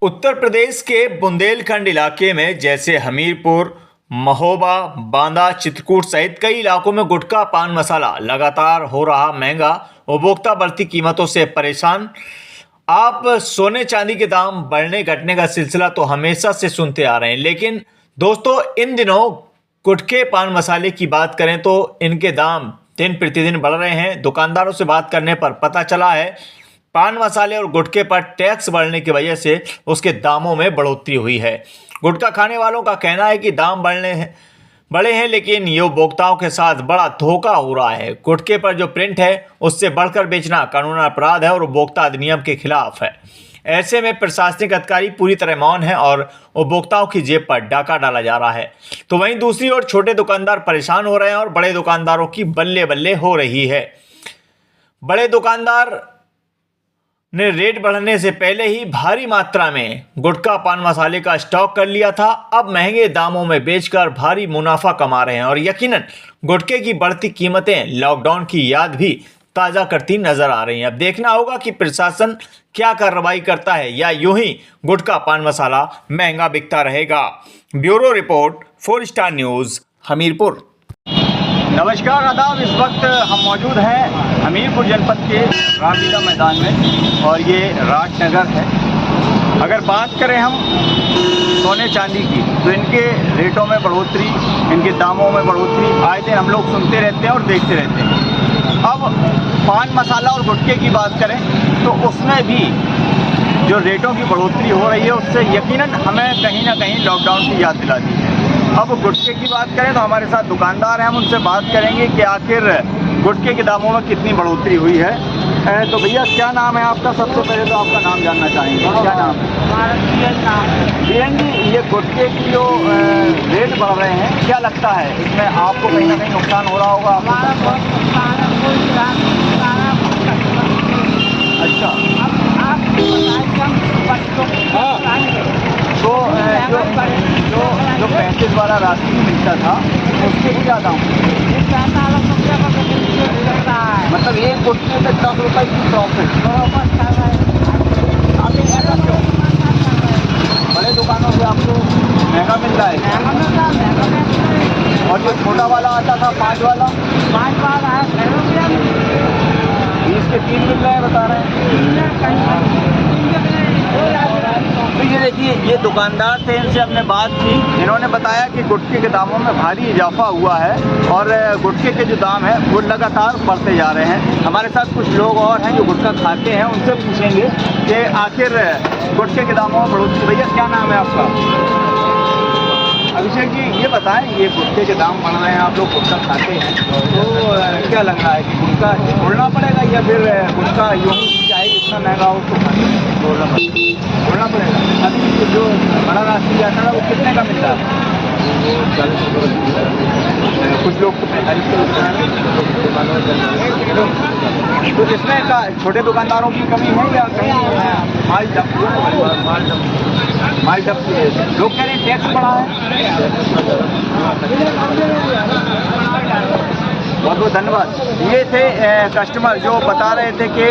उत्तर प्रदेश के बुंदेलखंड इलाके में जैसे हमीरपुर, महोबा, बांदा, चित्रकूट सहित कई इलाकों में गुटखा पान मसाला लगातार हो रहा महंगा। उपभोक्ता बढ़ती कीमतों से परेशान। आप सोने चांदी के दाम बढ़ने घटने का सिलसिला तो हमेशा से सुनते आ रहे हैं, लेकिन दोस्तों इन दिनों गुटखे पान मसाले की बात करें तो इनके दाम दिन प्रतिदिन बढ़ रहे हैं। दुकानदारों से बात करने पर पता चला है पान मसाले और गुटखे पर टैक्स बढ़ने की वजह से उसके दामों में बढ़ोतरी हुई है। गुटखा खाने वालों का कहना है कि दाम बढ़े हैं, लेकिन ये उपभोक्ताओं के साथ बड़ा धोखा हो रहा है। गुटखे पर जो प्रिंट है उससे बढ़कर बेचना कानूनी अपराध है और उपभोक्ता अधिनियम के खिलाफ है। ऐसे में प्रशासनिक अधिकारी पूरी तरह मौन है और उपभोक्ताओं की जेब पर डाका डाला जा रहा है। तो वहीं दूसरी ओर छोटे दुकानदार परेशान हो रहे हैं और बड़े दुकानदारों की बल्ले बल्ले हो रही है। बड़े दुकानदार ने रेट बढ़ने से पहले ही भारी मात्रा में गुटखा पान मसाले का स्टॉक कर लिया था। अब महंगे दामों में बेचकर भारी मुनाफा कमा रहे हैं और यकीनन गुटखे की बढ़ती कीमतें लॉकडाउन की याद भी ताज़ा करती नजर आ रही हैं। अब देखना होगा कि प्रशासन क्या कार्रवाई करता है या यूं ही गुटखा पान मसाला महंगा बिकता रहेगा। Bureau report, 4 star news, Hamirpur. नमस्कार, आदाब। इस वक्त हम मौजूद हैं हमीरपुर जनपद के रामलीला मैदान में और ये राजनगर है। अगर बात करें हम सोने चांदी की तो इनके रेटों में बढ़ोतरी, इनके दामों में बढ़ोतरी आए दिन हम लोग सुनते रहते हैं और देखते रहते हैं। अब पान मसाला और गुटखे की बात करें तो उसमें भी जो रेटों की बढ़ोतरी हो रही है उससे यकीनन हमें कहीं ना कहीं लॉकडाउन की याद दिलाती है। अब गुटखे की बात करें तो हमारे साथ दुकानदार हैं, हम उनसे बात करेंगे कि आखिर गुटखे के दामों में कितनी बढ़ोतरी हुई है। तो भैया क्या नाम है आपका? सबसे पहले तो आपका नाम जानना चाहेंगे, क्या नाम है? बीएन जी, ये गुटखे की जो रेट बढ़ रहे हैं, क्या लगता है इसमें आपको कहीं ना कहीं नुकसान हो रहा होगा? अच्छा, तो जो 35 वाला राशि मिलता था उसके क्या दाम? मतलब एक गुटखे पे 10 रुपये की प्रॉफिट। बड़े दुकानों से आपको महंगा मिल रहा है और जो छोटा वाला आता था 5 वाला है 20 के 3 मिल रहे हैं, बता रहे हैं। तो ये देखिए, ये दुकानदार थे, इनसे हमने बात की। इन्होंने बताया कि गुटखे के दामों में भारी इजाफा हुआ है और गुटखे के जो दाम है वो लगातार बढ़ते जा रहे हैं। हमारे साथ कुछ लोग और हैं जो गुटखा खाते हैं, उनसे पूछेंगे कि आखिर गुटखे के दामों में बढ़ोतरी। भैया क्या नाम है आपका? अभिषेक जी, ये बताएं, ये गुटखे के दाम बढ़ रहे हैं, आप लोग गुटखा खाते हैं, तो क्या लग रहा है कि गुटखा छोड़ना पड़ेगा या फिर गुटखा यूँ ही चाहे जितना महंगा हो उसको छोड़ना पड़ेगा? अभी जो बड़ा राशि आता है वो कितने का मिलता है? कुछ लोग तो 45 के मिलता है। तो इसमें का छोटे दुकानदारों की कमी है या कहीं माल जब्त लोग कह रहे हैं टैक्स बढ़ा है? बहुत बहुत धन्यवाद। ये थे कस्टमर जो बता रहे थे कि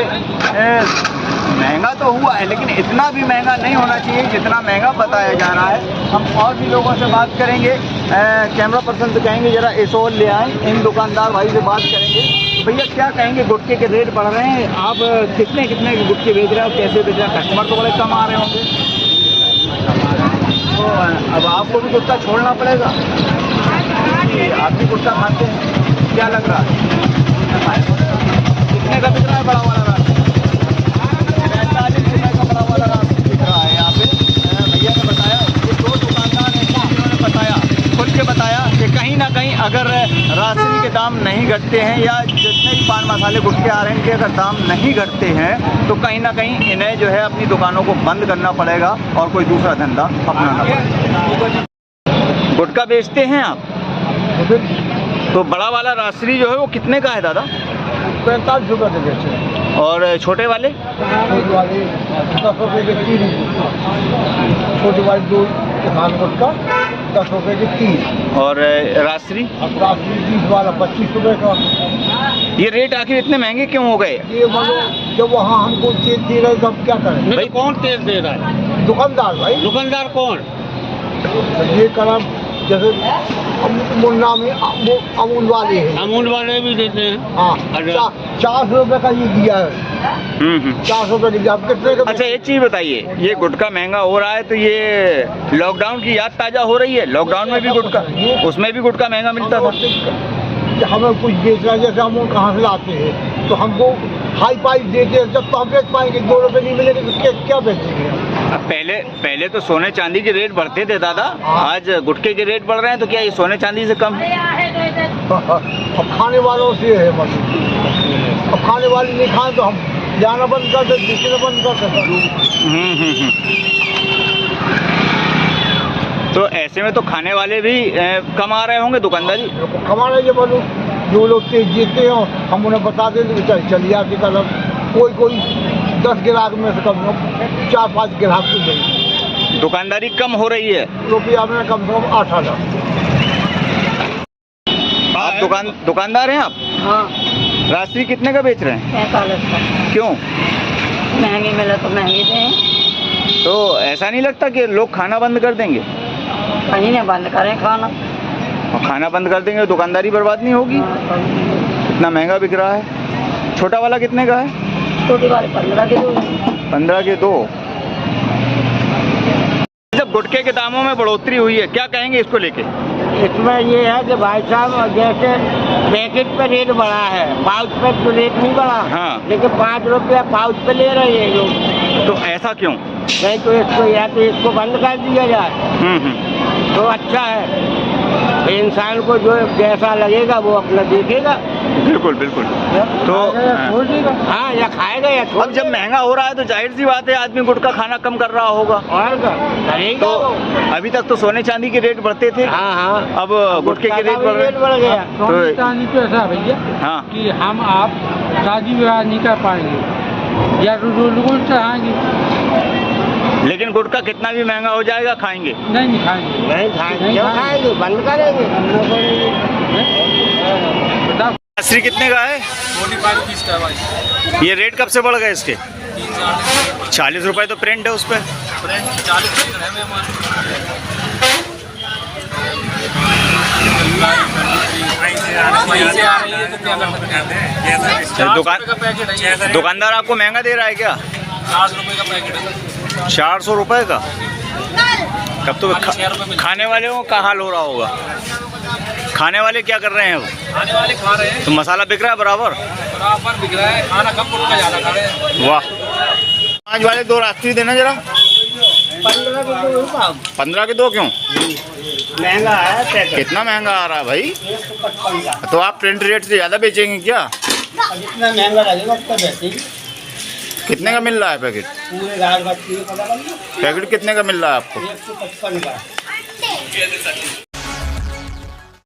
महंगा तो हुआ है लेकिन इतना भी महंगा नहीं होना चाहिए जितना महंगा बताया जा रहा है। हम और भी लोगों से बात करेंगे। कैमरा पर्सन से कहेंगे जरा इस ओर ले आएँ, इन दुकानदार भाई से बात करेंगे। भैया क्या कहेंगे, गुटखे के रेट बढ़ रहे हैं, आप कितने के गुटखे बेच रहे हो, कैसे बेच रहे हैं? कस्टमर तो बड़े कम आ रहे होंगे, तो अब आपको भी गुटखा छोड़ना पड़ेगा। आप भी गुटखा खाते हैं, क्या लग रहा है कितने का बिक रहा है बड़ा वाला राशि? 45 रुपये का बड़ा वाला राशि बिक रहा है यहाँ पे। भैया ने बताया, ये 2 दुकानदार हैं, उन्होंने बताया, खुल के बताया कि कहीं ना कहीं अगर राशन के दाम नहीं घटते हैं या जितने भी पान मसाले गुटखे आ रहे हैं इनके अगर दाम नहीं घटते हैं तो कहीं ना कहीं इन्हें जो है अपनी दुकानों को बंद करना पड़ेगा और कोई दूसरा धंधा अपनाना पड़ेगा। गुटखा बेचते हैं आप? तो बड़ा वाला राशि जो है वो कितने का है दादा? 45 रुपये के बेचते हैं। और छोटे वाले? छोटे वाले 10 रुपये के 3, छोटे वाले 2 गुटखा 10 रुपए की 30। और राजश्री अब राशि 20 वाला 25 रुपए का। ये रेट आखिर इतने महंगे क्यों हो गए? ये बोलो जब वहाँ हमको तेल दे रहे तो हम क्या करें? भाई कौन तेल दे रहा है? दुकानदार भाई। दुकानदार कौन? ये करम जैसे मुन्ना में वो अमूल वाले हैं। अमूल वाले भी देते हैं। हाँ, अच्छा। 400 रुपए का ये दिया है। 400 रुपए दिया। अब कितने का? अच्छा, एक चीज बताइए, ये गुटखा महंगा हो रहा है तो ये लॉकडाउन की याद ताजा हो रही है? लॉकडाउन में भी गुटखा, उसमें भी गुटखा महंगा मिलता था। हमें कुछ बेचना, जैसे हम वो कहाँ से लाते हैं तो हमको हाई पाई देते हैं, जब तो हम बेच पाएंगे। 2 रुपए नहीं मिलेंगे तो क्या बेचेंगे? अब पहले तो सोने चांदी के रेट बढ़ते थे दादा, आज गुटखे के रेट बढ़ रहे हैं, तो क्या ये सोने चांदी से कम? अब खाने वालों से है बस। अब खाने वाले नहीं खाएं तो हम जाना बंद कर देते, बेचना बंद कर देते। तो ऐसे में तो खाने वाले भी कम आ रहे होंगे, दुकानदारी कमा रहे बोलो। जो लोग तेज जीते हो हम उन्हें बता देते कि चलिए आपकी कलम कोई 10 ग्राहक में से कम 4-5 ग्राहक को देंगे। दुकानदारी कम हो रही है। रुपया में कम से कम 8,000। आप दुकानदार हैं आप? हाँ, राजश्री कितने का बेच रहे हैं? 45 का। क्यों? महंगे मिले तो महंगे दें। तो ऐसा नहीं लगता कि लोग खाना बंद कर देंगे? कहीं नहीं बंद करें खाना। और खाना बंद कर देंगे तो दुकानदारी बर्बाद नहीं होगी? इतना महंगा बिक रहा है। छोटा वाला कितने का है? छोटी वाली 15 के 2। 15 के 2। जब गुटखे के दामों में बढ़ोतरी हुई है, क्या कहेंगे इसको लेके? इसमें ये है कि भाई साहब जैसे पैकेट पे रेट बढ़ा है, पाउच पे तो रेट नहीं बढ़ा। हाँ। लेकिन 5 रुपया पाउच पे ले रहे हैं लोग। तो ऐसा क्यों? नहीं तो इसको या तो इसको बंद कर दिया जाए तो अच्छा है। इंसान को जो जैसा लगेगा वो अपना देखेगा। बिल्कुल बिल्कुल। तो हाँ, या खाएगा या अब जब महंगा हो रहा है तो जाहिर सी बात है आदमी गुटखा खाना कम कर रहा होगा। और करेगा तो वो। अभी तक तो सोने चांदी के रेट बढ़ते थे, हाँ, अब गुटखे के रेट बढ़ रहे हैं। बढ़ गया। तो चांदी तो ऐसा है भैया हाँ, कि हम आप शादी विवाह नहीं कर पाएंगे या रोज चढ़ाएंगे। लेकिन गुटखा कितना भी महंगा हो जाएगा खाएंगे? नहीं खाएंगे। नहीं खाएंगे, क्यों खाएंगे? बंद करेंगे। राजश्री कितने का है? 45 रुपीज़ का भाई। ये रेट कब से बढ़ गए इसके? 40 रुपए तो प्रिंट है उस पर। 40 रुपये है मेरे दुकानदार आपको महंगा दे रहा है क्या? 400 रुपये का पैकेट है। 400 रुपए का? तब तो 6 रुपये में। खाने वाले को का हाल हो रहा होगा। खाने वाले क्या कर रहे हैं अब? खाने वाले खा रहे हैं, तो मसाला बिक रहा है बराबर? बराबर बिक रहा है। खाना कम गुटखा ज़्यादा खा रहे हैं। वाह। 5 वाले 2 राजश्री देना जरा। 15 के 2 क्यों? महंगा है पैकेट। कितना महंगा आ रहा है भाई? तो आप प्रिंट रेट से ज़्यादा बेचेंगे क्या? जितना महंगा लगेगा उतना बेचेंगे। कितने का मिल रहा है पैकेट? पूरे दाल बाटी पता पैकेट कितने का मिल रहा है आपको? 155 का।